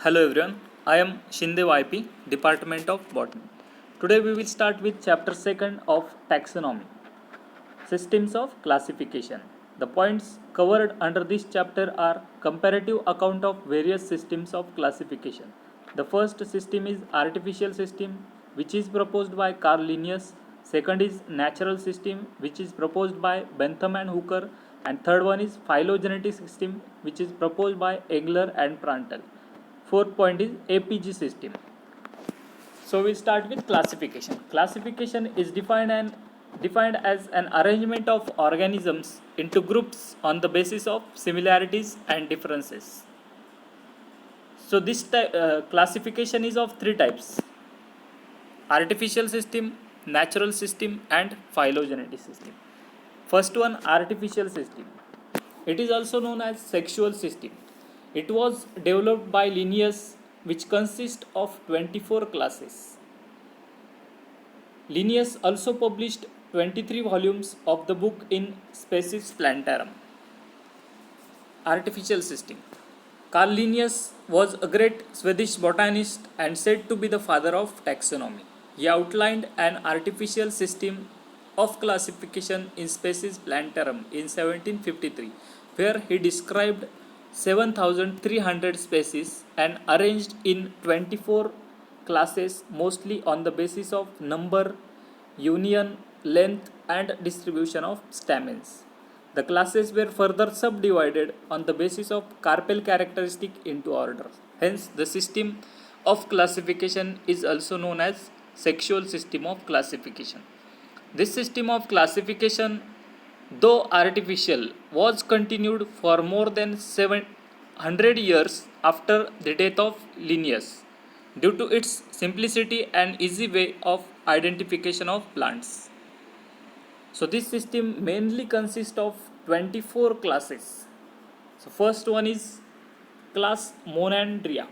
Hello everyone, I am Shinde YP, Department of Botany. Today we will start with chapter 2nd of Taxonomy, Systems of Classification. The points covered under this chapter are comparative account of various systems of classification. The first system is artificial system, which is proposed by Carl Linnaeus. Second is natural system, which is proposed by Bentham and Hooker. And third one is phylogenetic system, which is proposed by Engler and Prandtl. Fourth point is APG system. So we start with classification. Classification is defined as an arrangement of organisms into groups on the basis of similarities and differences. So this classification is of three types: artificial system, natural system, and phylogenetic system. First one, artificial system. It is also known as sexual system. It was developed by Linnaeus, which consists of 24 classes. Linnaeus also published 23 volumes of the book in Species Plantarum. Artificial system. Carl Linnaeus was a great Swedish botanist and said to be the father of taxonomy. He outlined an artificial system of classification in Species Plantarum in 1753, where he described 7,300 species and arranged in 24 classes, mostly on the basis of number, union, length, and distribution of stamens. The classes were further subdivided on the basis of carpel characteristic into orders. Hence, the system of classification is also known as sexual system of classification. This system of classification, though artificial, was continued for more than 700 years after the death of Linnaeus due to its simplicity and easy way of identification of plants. So this system mainly consists of 24 classes. So first one is class Monandria.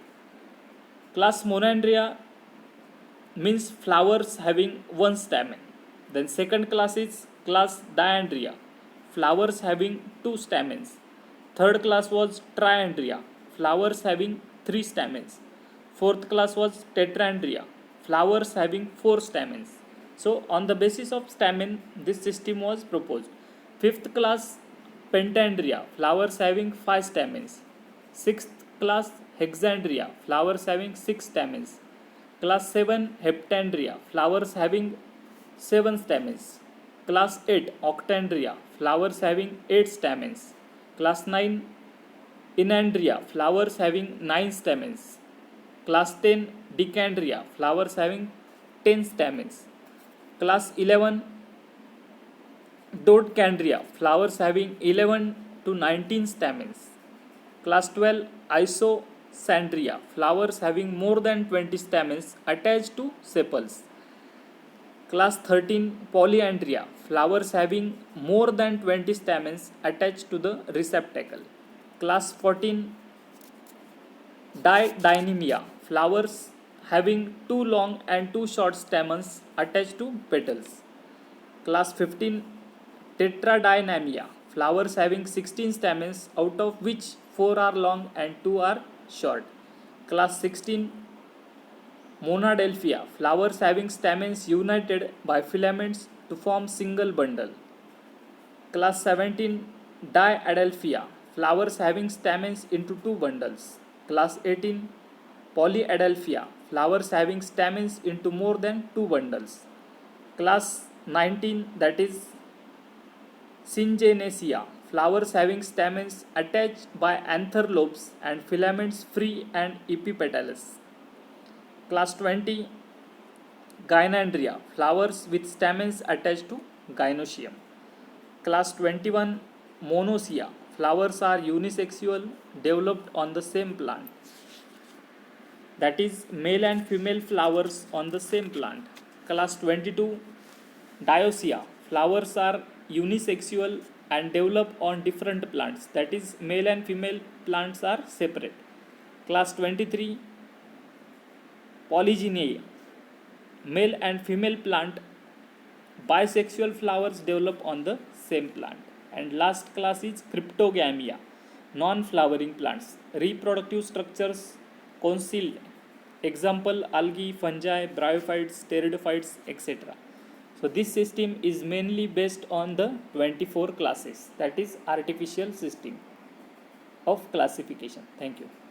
Class Monandria means flowers having one stamen. Then second class is class Diandria, flowers having two stamens. Third class was Triandria, flowers having three stamens. Fourth class was Tetrandria, flowers having four stamens. So on the basis of stamen, this system was proposed. Fifth class Pentandria, flowers having five stamens. Sixth class Hexandria, flowers having six stamens. Class 7 Heptandria, flowers having 7 stamens. Class 8 Octandria, flowers having 8 stamens. Class 9 Enandria, flowers having 9 stamens. Class 10 Decandria, flowers having 10 stamens. Class 11 Dodecandria, flowers having 11 to 19 stamens. Class 12 Isosandria, flowers having more than 20 stamens attached to sepals. Class 13 Polyandria, flowers having more than 20 stamens attached to the receptacle. Class 14 Didynamia, flowers having two long and two short stamens attached to petals. Class 15 Tetradynamia, flowers having 16 stamens, out of which 4 are long and 2 are short. Class 16 Monadelphia, flowers having stamens united by filaments to form single bundle. Class 17 Diadelphia, flowers having stamens into two bundles. Class 18 Polyadelphia, flowers having stamens into more than two bundles. Class 19, that is Syngenesia, flowers having stamens attached by anther lobes and filaments free and epipetalous. Class 20 Gynandria, flowers with stamens attached to gynoecium. Class 21 Monocia, flowers are unisexual, developed on the same plant. That is male and female flowers on the same plant. Class 22 Dioecia, flowers are unisexual and develop on different plants. That is male and female plants are separate. Class 23 Polygynia, male and female plant bisexual flowers develop on the same plant. And last class is Cryptogamia, non-flowering plants. Reproductive structures concealed. Example, algae, fungi, bryophytes, pteridophytes, etc. So this system is mainly based on the 24 classes, that is artificial system of classification. Thank you.